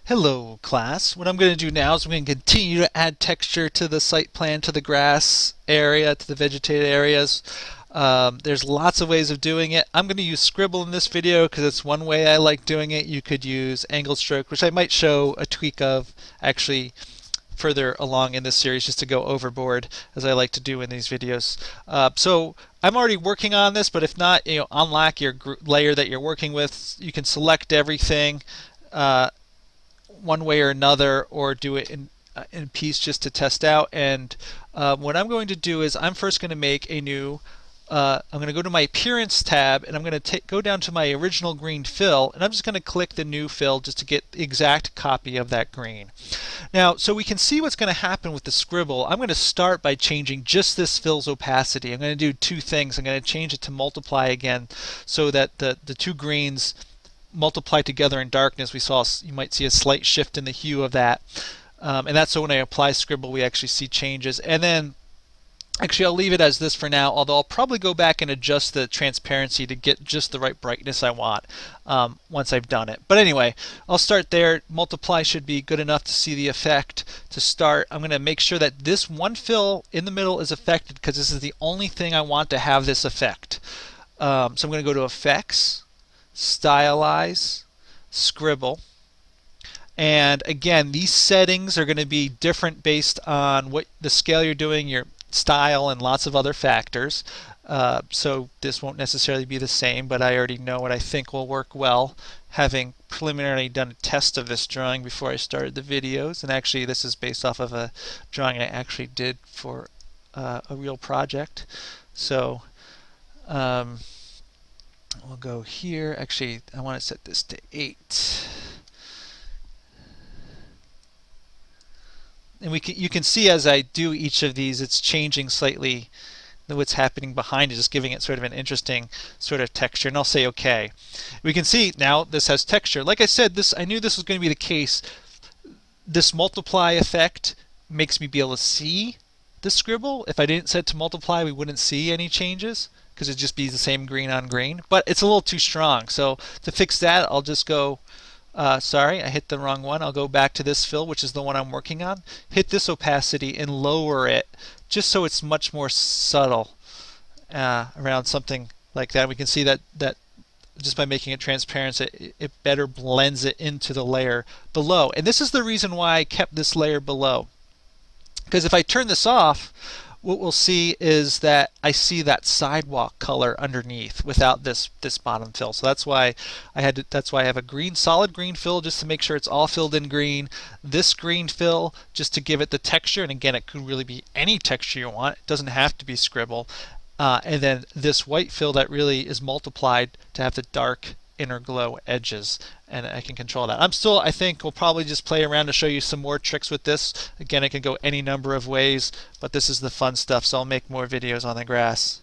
Hello class. What I'm going to do now is I'm going to continue to add texture to the site plan, to the grass area, to the vegetated areas. There's lots of ways of doing it. I'm going to use Scribble in this video because it's one way I like doing it. You could use angled stroke, which I might show a tweak of actually further along in this series, just to go overboard as I like to do in these videos. So I'm already working on this, but if not, unlock your layer that you're working with. You can select everything one way or another, or do it in piece just to test out. And what I'm going to do is I'm first going to make a new I'm going to go to my Appearance tab, and I'm going to go down to my original green fill, and I'm just going to click the new fill just to get the exact copy of that green. Now, so we can see what's going to happen with the Scribble. I'm going to start by changing just this fill's opacity. I'm going to do two things. I'm going to change it to multiply again, so that the two greens multiply together in darkness. You might see a slight shift in the hue of that, and that's so when I apply Scribble we actually see changes. And then actually I'll leave it as this for now, although I'll probably go back and adjust the transparency to get just the right brightness I want once I've done it. But anyway, I'll start there. Multiply should be good enough to see the effect to start. I'm going to make sure that this one fill in the middle is affected, because this is the only thing I want to have this effect. So I'm going to go to Effects, Stylize, Scribble. And again, these settings are going to be different based on what the scale you're doing, your style, and lots of other factors. So this won't necessarily be the same, but I already know what I think will work well, having preliminarily done a test of this drawing before I started the videos. And actually this is based off of a drawing I actually did for a real project. So we'll go here. Actually, I want to set this to 8. And you can see as I do each of these, it's changing slightly what's happening behind it, just giving it sort of an interesting sort of texture. And I'll say OK. We can see now this has texture. Like I said, I knew this was going to be the case. This multiply effect makes me be able to see the Scribble. If I didn't set to multiply, we wouldn't see any changes, because it'd just be the same green on green. But it's a little too strong. So to fix that, I'll just go, sorry, I hit the wrong one. I'll go back to this fill, which is the one I'm working on, hit this opacity and lower it just so it's much more subtle around something like that. We can see that just by making it transparent, it better blends it into the layer below. And this is the reason why I kept this layer below. Because if I turn this off, what we'll see is that I see that sidewalk color underneath without this bottom fill. So that's why I have a solid green fill, just to make sure it's all filled in green. This green fill just to give it the texture, and again, it could really be any texture you want. It doesn't have to be Scribble. And then this white fill that really is multiplied to have the dark inner glow edges, and I can control that. I think we'll probably just play around to show you some more tricks with this. Again, it can go any number of ways, but this is the fun stuff, so I'll make more videos on the grass.